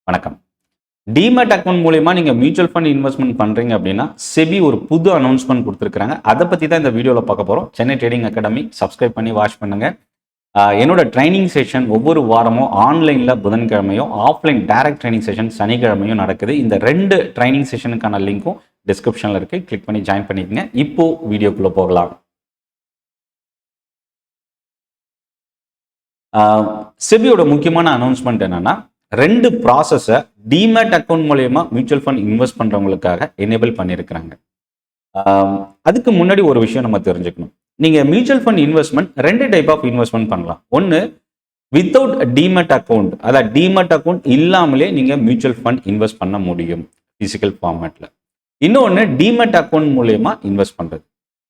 வணக்கம். Demat account மூலமா நீங்க மியூச்சுவல் ஃபண்ட் இன்வெஸ்ட்மெண்ட் பண்றீங்க அப்படின்னா செபி ஒரு புது அனௌன்ஸ்மெண்ட் கொடுத்துருக்காங்க. அதை பத்தி தான் இந்த வீடியோவில் பார்க்க போறோம். சென்னை ட்ரேடிங் அகாடமி சப்ஸ்கிரைப் பண்ணி வாட்ச் பண்ணுங்க. என்னோட ட்ரைனிங் செஷன் ஒவ்வொரு வாரமும் ஆன்லைன்ல புதன்கிழமையும், ஆஃப்லைன் டைரக்ட் ட்ரைனிங் செஷன் சனிக்கிழமையும் நடக்குது. இந்த 2 ட்ரைனிங் செஷனுக்கான லிங்க்கும் டிஸ்கிரிப்ஷன்ல இருக்கு. கிளிக் பண்ணி ஜாயின் பண்ணிக்கங்க. இப்போ வீடியோக்குள்ள போகலாம். செபியோட முக்கியமான அனௌன்ஸ்மெண்ட் என்னன்னா, 2 ப்ராசஸை டிமேட் அக்கௌண்ட் மூலமா மியூச்சுவல் ஃபண்ட் இன்வெஸ்ட் பண்றவங்களுக்காக எனேபிள் பண்ணியிருக்கிறாங்க. அதுக்கு முன்னாடி ஒரு விஷயம் நம்ம தெரிஞ்சுக்கணும். நீங்க mutual fund investment 2 type of investment பண்ணலாம். ஒன்று வித்தவுட் டிமேட் அக்கௌண்ட், அதாவது டிமேட் அக்கௌண்ட் இல்லாமலே நீங்க மியூச்சுவல் ஃபண்ட் இன்வெஸ்ட் பண்ண முடியும் பிசிக்கல் ஃபார்மேட்ல. இன்னொன்று டிமேட் அக்கௌண்ட் மூலமா இன்வெஸ்ட் பண்றது.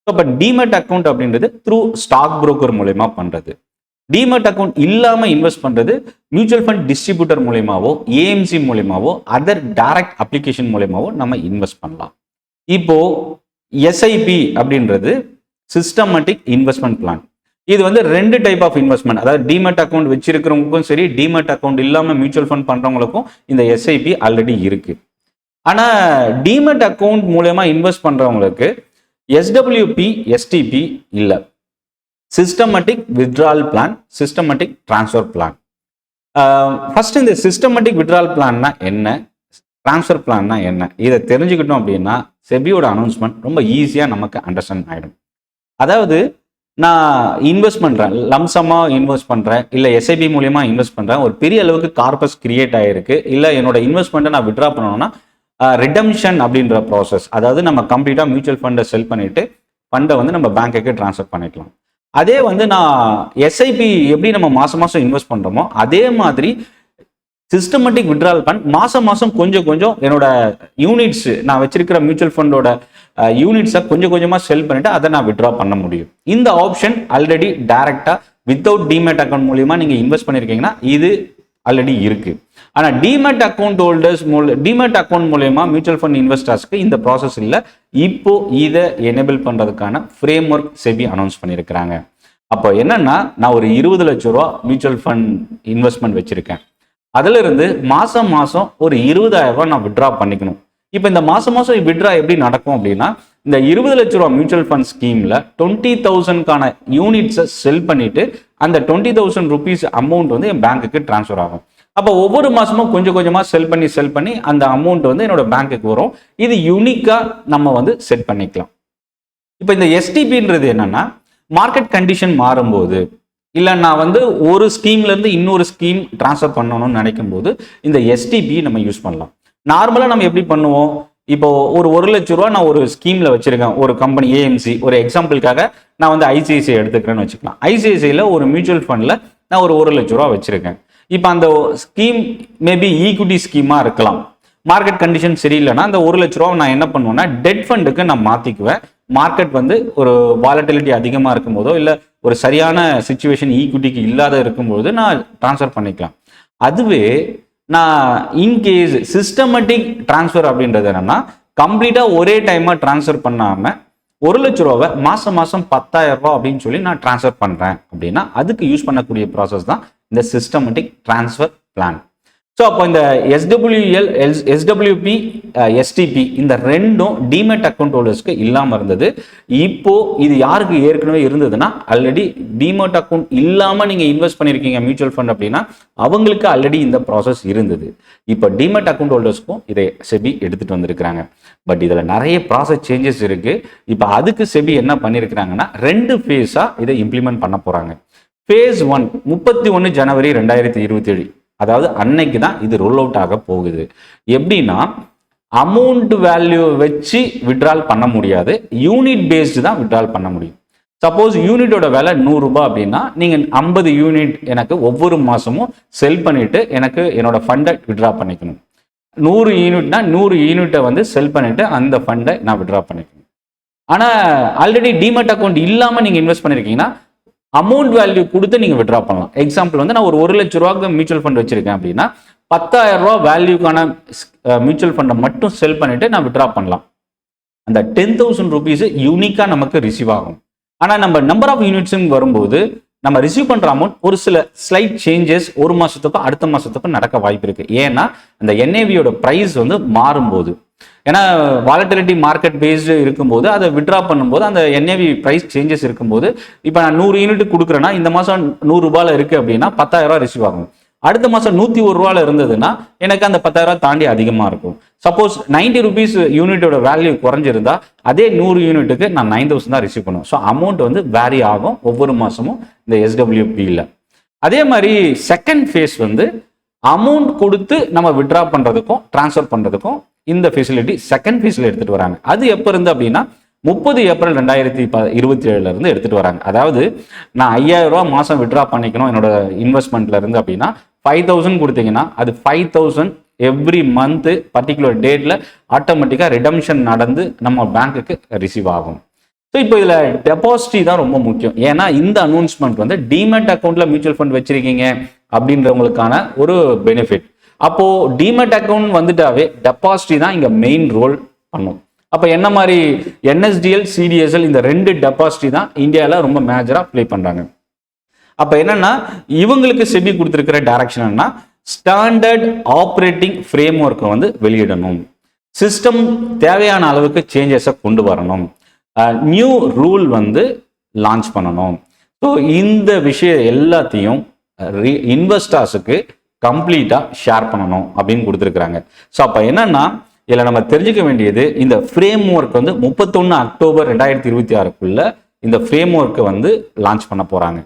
இப்போ டிமேட் அக்கௌண்ட் அப்படின்றது த்ரூ ஸ்டாக் புரோக்கர் மூலமா பண்றது. டிமேட் அக்கௌண்ட் இல்லாம இன்வெஸ்ட் பண்றது மியூச்சுவல் ஃபண்ட் டிஸ்ட்ரிபியூட்டர் மூலமாவோ, ஏஎம்சி மூலமாவோ, அதர் டைரக்ட் அப்ளிகேஷன் மூலமாவோ நம்ம இன்வெஸ்ட் பண்ணலாம். இப்போ எஸ்ஐபி அப்படின்றது சிஸ்டமேட்டிக் இன்வெஸ்ட்மெண்ட் பிளான். இது வந்து 2 டைப் ஆஃப் இன்வெஸ்ட்மெண்ட், அதாவது டிமேட் அக்கௌண்ட் வச்சிருக்கிறவங்களுக்கும் சரி, டிமேட் அக்கௌண்ட் இல்லாம மியூச்சுவல் ஃபண்ட் பண்றவங்களுக்கும் இந்த எஸ்ஐபி ஆல்ரெடி இருக்கு. ஆனா டிமேட் அக்கௌண்ட் மூலமா இன்வெஸ்ட் பண்றவங்களுக்கு எஸ்டபிள்யூபி, எஸ்டிபி இல்லை. Systematic withdrawal plan, systematic transfer plan. First இந்த சிஸ்டமேட்டிக் வித்ட்ரால் பிளான்னா என்ன, டிரான்ஸ்ஃபர் பிளான்னா என்ன, இதை தெரிஞ்சுக்கிட்டோம் அப்படின்னா செபியோட அனௌன்ஸ்மெண்ட் ரொம்ப ஈஸியாக நமக்கு அண்டர்ஸ்டாண்ட் ஆகிடும். அதாவது நான் இன்வெஸ்ட் பண்ணுறேன், லம்சமாக இன்வெஸ்ட் பண்ணுறேன், இல்லை எஸ்ஐபி மூலியமா இன்வெஸ்ட் பண்ணுறேன், ஒரு பெரிய அளவுக்கு கார்பஸ் கிரியேட் ஆகிருக்கு, இல்லை என்னோட இன்வெஸ்ட்மெண்ட்டை நான் வித்ட்ரா பண்ணணும்னா ரிடம்ஷன் அப்படின்ற ப்ராசஸ், அதாவது நம்ம கம்ப்ளீட்டாக மியூச்சுவல் ஃபண்டை செல் பண்ணிட்டு ஃபண்டை வந்து நம்ம பேங்க்குக்கு ட்ரான்ஸ்ஃபர் பண்ணிக்கலாம். அதே வந்து நான் எஸ்ஐபி எப்படி நம்ம மாசம் மாசம் இன்வெஸ்ட் பண்றோமோ அதே மாதிரி சிஸ்டமேட்டிக் வித்ட்ரால் ஃபண்ட் மாசம் மாசம் கொஞ்சம் கொஞ்சம் என்னோட யூனிட்ஸ், நான் வச்சிருக்கிற மியூச்சுவல் ஃபண்டோட யூனிட்ஸை கொஞ்சம் கொஞ்சமா செல் பண்ணிட்டு அதை நான் வித்ட்ரா பண்ண முடியும். இந்த ஆப்ஷன் ஆல்ரெடி டைரக்டா வித்தவுட் டிமேட் அக்கௌண்ட் மூலியமா நீங்க இன்வெஸ்ட் பண்ணிருக்கீங்கன்னா இது ஆல்ரெடி இருக்கு. ஆனா demat account holders demat account மூலமா மியூச்சுவல் ஃபண்ட் இன்வெஸ்டர்ஸ்க்கு இந்த ப்ராசஸ் இல்லை. இப்போ இதை எனேபிள் பண்றதுக்கான ஃப்ரேம் ஒர்க் செபி அனௌன்ஸ் பண்ணியிருக்கிறாங்க. அப்போ என்னன்னா, நான் ஒரு 20 லட்சம் ரூபா மியூச்சுவல் ஃபண்ட் இன்வெஸ்ட்மெண்ட் வச்சிருக்கேன். அதுல இருந்து மாசம் மாசம் ஒரு 20,000 ரூபாய் நான் வித்ட்ரா பண்ணிக்கணும். இப்போ இந்த மாசம் மாசம் வித்ட்ரா எப்படி நடக்கும் அப்படின்னா, இந்த 20 லட்சம் ரூபா மியூச்சுவல் ஃபண்ட் ஸ்கீம்ல 20,000க்கான யூனிட்ஸை செல் பண்ணிட்டு அந்த 20,000 rupees அமௌண்ட் வந்து என் பேங்க்குக்கு டிரான்ஸ்ஃபர் ஆகும். அப்போ ஒவ்வொரு மாசமும் கொஞ்சம் கொஞ்சமா செல் பண்ணி அந்த அமௌண்ட் வந்து என்னோட பேங்க்குக்கு வரும். இது யூனிக்கா நம்ம வந்து செட் பண்ணிக்கலாம். இப்போ இந்த எஸ்டிபின்றது என்னன்னா, மார்க்கெட் கண்டிஷன் மாறும்போது, இல்லை நான் வந்து ஒரு ஸ்கீம்ல இருந்து இன்னொரு ஸ்கீம் டிரான்ஸ்ஃபர் பண்ணணும்னு நினைக்கும் போது இந்த எஸ்டிபி நம்ம யூஸ் பண்ணலாம். நார்மலா நம்ம எப்படி பண்ணுவோம், இப்போ ஒரு 1 லட்சம் ரூபா நான் ஒரு ஸ்கீம்ல வச்சிருக்கேன், ஒரு கம்பெனி ஏஎம்சி, ஒரு எக்ஸாம்பிளுக்காக நான் வந்து ஐசிஐசிஐ எடுத்துக்கிறேன்னு வச்சுக்கலாம். ஐசிஐசிஐல ஒரு மியூச்சுவல் ஃபண்ட்ல நான் ஒரு 1 லட்சம் ரூபா வச்சிருக்கேன். இப்போ அந்த ஸ்கீம் மேபி ஈக்விட்டி ஸ்கீமா இருக்கலாம். மார்க்கெட் கண்டிஷன் சரியில்லைன்னா அந்த 1 லட்ச ரூபா நான் என்ன பண்ணுவேன்னா டெட் ஃபண்டுக்கு நான் மாத்திக்குவேன். மார்க்கெட் வந்து ஒரு வாலட்டிலிட்டி அதிகமாக இருக்கும்போதோ, இல்லை ஒரு சரியான சுச்சுவேஷன் ஈக்விட்டிக்கு இல்லாத இருக்கும்போது நான் டிரான்ஸ்ஃபர் பண்ணிக்கலாம். அதுவே நான் இன்கேஸ் சிஸ்டமேட்டிக் டிரான்ஸ்ஃபர் அப்படின்றது என்னன்னா, கம்ப்ளீட்டா ஒரே டைமா டிரான்ஸ்ஃபர் பண்ணாம 1 லட்ச ரூபாவை மாசம் மாசம் 10,000 ரூபாய் அப்படின்னு சொல்லி நான் டிரான்ஸ்ஃபர் பண்றேன் அப்படின்னா அதுக்கு யூஸ் பண்ணக்கூடிய ப்ராசஸ் தான் இந்த சிஸ்டமேட்டிக் டிரான்ஸ்ஃபர் பிளான். ஸோ அப்போ இந்த எஸ்டபிள்யூஎல், எஸ்டபிள்யூபி, எஸ்டிபி இந்த 2ம் டிமேட் அக்கௌண்ட் ஹோல்டர்ஸ்க்கு இல்லாமல் இருந்தது. இப்போ இது யாருக்கு ஏற்கனவே இருந்ததுன்னா, ஆல்ரெடி டிமேட் அக்கௌண்ட் இல்லாமல் நீங்கள் இன்வெஸ்ட் பண்ணியிருக்கீங்க மியூச்சுவல் ஃபண்ட் அப்படின்னா அவங்களுக்கு ஆல்ரெடி இந்த ப்ராசஸ் இருந்தது. இப்போ டிமேட் அக்கௌண்ட் ஹோல்டர்ஸ்க்கும் இதை செபி எடுத்துட்டு வந்திருக்கிறாங்க. பட் இதில் நிறைய ப்ராசஸ் சேஞ்சஸ் இருக்கு. இப்போ அதுக்கு செபி என்ன பண்ணியிருக்கிறாங்கன்னா 2 ஃபேஸா இதை இம்ப்ளிமெண்ட் பண்ண போறாங்க. ஃபேஸ் 1 31 ஜனவரி 2027, அதாவது அன்னைக்கு தான் இது ரோல் அவுட் ஆக போகுது. எப்படின்னா, அமௌண்ட் வேல்யூ வச்சு வித்ட்ரால் பண்ண முடியாது, யூனிட் பேஸ்டு தான் வித்ட்ரால் பண்ண முடியும். சப்போஸ் யூனிட்டோட விலை 100 ரூபாய் அப்படின்னா நீங்க 50 யூனிட் எனக்கு ஒவ்வொரு மாசமும் செல் பண்ணிட்டு எனக்கு என்னோட ஃபண்டை வித்ட்ரா பண்ணிக்கணும். 100 யூனிட்னா 100 யூனிட்டை வந்து செல் பண்ணிட்டு அந்த ஃபண்டை நான் வித்ட்ரா பண்ணிக்கணும். ஆனா ஆல்ரெடி டிமேட் அக்கௌண்ட் இல்லாம நீங்க இன்வெஸ்ட் பண்ணிருக்கீங்கன்னா அமௌண்ட் வேல்யூ கொடுத்து நீங்க வித்ட்ரா பண்ணலாம். எக்ஸாம்பிள் வந்து நான் ஒரு 1 லட்ச ரூபாய்க்கு மியூச்சுவல் ஃபண்ட் வச்சிருக்கேன் அப்படின்னா 10,000 ரூபாய் வேல்யூக்கான மியூச்சுவல் ஃபண்டை மட்டும் செல் பண்ணிட்டு நான் வித்ட்ரா பண்ணலாம். அந்த 10,000 rupees யூனிக்கா நமக்கு ரிசீவ் ஆகும். ஆனா நம்ம நம்பர் ஆஃப் யூனிட்ஸ் வரும்போது நம்ம ரிசீவ் பண்ற அமௌண்ட் ஒரு சில ஸ்லைட் சேஞ்சஸ் ஒரு மாசத்துக்கும் அடுத்த மாசத்துக்கும் நடக்க வாய்ப்பு இருக்கு. ஏன்னா அந்த என்ஏவியோட பிரைஸ் வந்து மாறும்போது, ஏன்னா வாலட்டிலிட்டி மார்க்கெட் பேஸ்டு இருக்கும்போது அதை விட்ரா பண்ணும்போது அந்த என்ஏவி பிரைஸ் சேஞ்சஸ் இருக்கும்போது, இப்போ நான் 100 யூனிட் கொடுக்குறேன்னா இந்த மாதம் 100 ரூபாயில் இருக்கு அப்படின்னா 10,000 ரூபாய் ரிசீவ் ஆகும். அடுத்த மாதம் 101 ரூபாயில் இருந்ததுன்னா எனக்கு அந்த 10,000 ரூபாய் தாண்டி அதிகமாக இருக்கும். சப்போஸ் 90 ருபீஸ் யூனிட்டோட வேல்யூ குறைஞ்சிருந்தா அதே 100 யூனிட்டுக்கு நான் 9,000 தான் ரிசீவ் பண்ணுவேன். ஸோ அமௌண்ட் வந்து வேரி ஆகும் ஒவ்வொரு மாதமும் இந்த SWPயில். அதே மாதிரி செகண்ட் ஃபேஸ் வந்து அமௌண்ட் கொடுத்து நம்ம விட்ரா பண்ணுறதுக்கும் ட்ரான்ஸ்ஃபர் பண்ணுறதுக்கும் இந்த ஃபெசிலிட்டி செகண்ட் ஃபேஸில் எடுத்துகிட்டு வராங்க. அது எப்போ இருந்து அப்படின்னா 30 ஏப்ரல் 2027 இருந்து எடுத்துகிட்டு வராங்க. அதாவது நான் 5,000 ரூபா மாதம் விட்ரா பண்ணிக்கணும் என்னோட இன்வெஸ்ட்மெண்ட்ல இருந்து அப்படின்னா 5,000 கொடுத்தீங்கன்னா அது 5,000 எவ்ரி மந்த் பர்டிகுலர் டேட்ல ஆட்டோமேட்டிக்காக ரிடம்ஷன் நடந்து நம்ம பேங்க்குக்கு ரிசீவ் ஆகும். ஸோ இப்போ இதில் டெபாசிட்டி தான் ரொம்ப முக்கியம். ஏன்னா இந்த அனௌன்ஸ்மெண்ட் வந்து டிமெட் அக்கௌண்ட்ல மியூச்சுவல் ஃபண்ட் வச்சிருக்கீங்க அப்படின்றவங்களுக்கான ஒரு பெனிஃபிட். அப்போ டிமெட் அக்கௌண்ட் வந்துட்டாவே டெபாசிட்டி தான் இங்க மெயின் ரோல் பண்ணும். அப்போ என்ன மாதிரி NSDL, CDSL இந்த 2 டெபாசிட்டி தான் இந்தியாவில் ரொம்ப மேஜரா ப்ளே பண்றாங்க. அப்போ என்னன்னா இவங்களுக்கு செபி கொடுத்துருக்கிற டைரக்ஷன் என்ன, ஸ்டாண்டர்ட் ஆப்ரேட்டிங் ஃப்ரேம் ஒர்க்கை வந்து வெளியிடணும், சிஸ்டம் தேவையான அளவுக்கு சேஞ்சஸை கொண்டு வரணும், நியூ ரூல் வந்து லான்ச் பண்ணணும். ஸோ இந்த விஷயம் எல்லாத்தையும் இன்வெஸ்டர்ஸுக்கு கம்ப்ளீட்டா ஷேர் பண்ணணும் அப்படின்னு கொடுத்துருக்காங்க. ஸோ அப்போ என்னன்னா இதில் நம்ம தெரிஞ்சுக்க வேண்டியது, இந்த ஃப்ரேம் ஒர்க் வந்து 31 அக்டோபர் 2026க்குள்ள இந்த ஃப்ரேம் ஒர்க்கை வந்து லான்ச் பண்ண போறாங்க.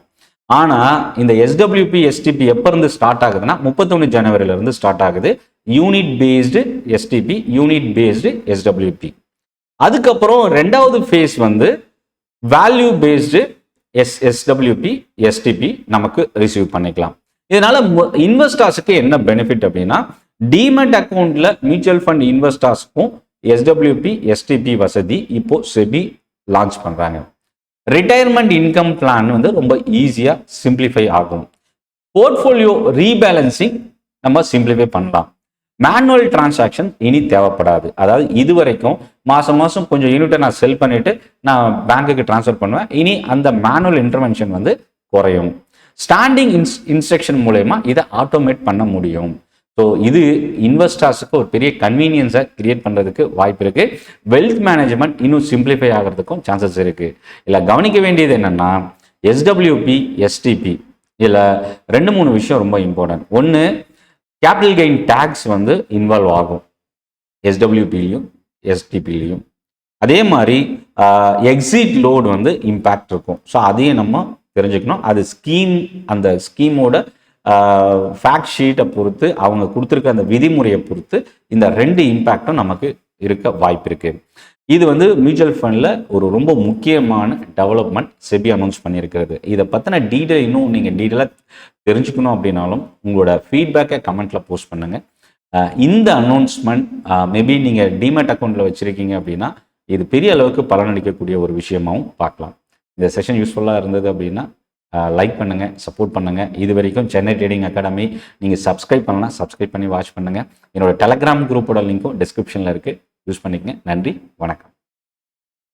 ஆனா இந்த SWP STP எப்ப இருந்து ஸ்டார்ட் ஆகுதுன்னா 31 ஜனவரில இருந்து ஸ்டார்ட் ஆகுது. Unit based STP, unit based SWP. அதுக்கப்புறம் ரெண்டாவது ஃபேஸ் வந்து வேல்யூ பேஸ்டு SWP STP நமக்கு ரிசீவ் பண்ணிக்கலாம். இதனால இன்வெஸ்டர்ஸுக்கு என்ன பெனிஃபிட் அப்படின்னா, டிமெட் அக்கௌண்ட்ல மியூச்சுவல் ஃபண்ட் இன்வெஸ்டர்ஸ்க்கும் SWP STP வசதி இப்போ செபி லான்ச் பண்றாங்க. ரிட்டையர்மெண்ட் இன்கம் பிளான் வந்து ரொம்ப ஈஸியா சிம்பிளிஃபை ஆகும். போர்ட்ஃபோலியோ ரீபேலன்சிங் நம்ம சிம்பிளிஃபை பண்ணலாம். மேனுவல் டிரான்சாக்ஷன் இனி தேவைப்படாது. அதாவது இது வரைக்கும் மாசம் மாசம் கொஞ்சம் யூனிட்டை நான் செல் பண்ணிட்டு நான் பேங்க்குக்கு டிரான்ஸ்ஃபர் பண்ணுவேன். இனி அந்த மேனுவல் இன்டர்வென்ஷன் வந்து குறையும். ஸ்டாண்டிங் இன்ஸ்ட்ரக்ஷன் மூலயமா இதை ஆட்டோமேட் பண்ண முடியும். ஸோ இது இன்வெஸ்டர்ஸுக்கு ஒரு பெரிய கன்வீனியன்ஸை கிரியேட் பண்ணுறதுக்கு வாய்ப்பு இருக்கு. வெல்த் மேனேஜ்மெண்ட் இன்னும் சிம்பிளிஃபை ஆகிறதுக்கும் சான்சஸ் இருக்கு. இல்லை கவனிக்க வேண்டியது என்னன்னா, SWP STP இதில் 2-3 விஷயம் ரொம்ப இம்பார்ட்டன்ட். ஒன்று, கேபிட்டல் கெயின் டேக்ஸ் வந்து இன்வால்வ் ஆகும் SWPலையும் STPலையும். அதே மாதிரி எக்ஸிட் லோடு வந்து இம்பேக்ட் இருக்கும். ஸோ அதையும் நம்ம தெரிஞ்சுக்கணும். அது அந்த ஸ்கீமோட ஃபேக்ட் ஷீட்டை பொறுத்து, அவங்க கொடுத்துருக்க அந்த விதிமுறையை பொறுத்து இந்த 2 இம்பேக்டும் நமக்கு இருக்க வாய்ப்பு இருக்கு. இது வந்து மியூச்சுவல் ஃபண்டில் ஒரு ரொம்ப முக்கியமான டெவலப்மெண்ட் செபி அனௌன்ஸ் பண்ணியிருக்கிறது. இதை பற்றின டீட்டெயில் இன்னும் நீங்கள் டீட்டெயிலாக தெரிஞ்சுக்கணும் அப்படின்னாலும் உங்களோட ஃபீட்பேக்கை கமெண்ட்ல போஸ்ட் பண்ணுங்க. இந்த அனௌன்ஸ்மெண்ட் மேபி நீங்கள் டிமெட் அக்கௌண்ட்டில் வச்சுருக்கீங்க அப்படின்னா இது பெரிய அளவுக்கு பலனளிக்கக்கூடிய ஒரு விஷயமாகவும் பார்க்கலாம். இந்த செஷன் யூஸ்ஃபுல்லாக இருந்தது அப்படின்னா லைக் பண்ணுங்கள், சப்போர்ட் பண்ணுங்கள். இது வரைக்கும் சென்னை ட்ரேடிங் அகாடமி நீங்கள் சப்ஸ்கிரைப் பண்ணலாம், சப்ஸ்கிரைப் பண்ணி வாட்ச் பண்ணுங்கள். என்னோட டெலகிராம் குரூப்போட லிங்க்கும் டிஸ்கிரிப்ஷனில் இருக்குது, யூஸ் பண்ணிக்கங்க. நன்றி, வணக்கம்.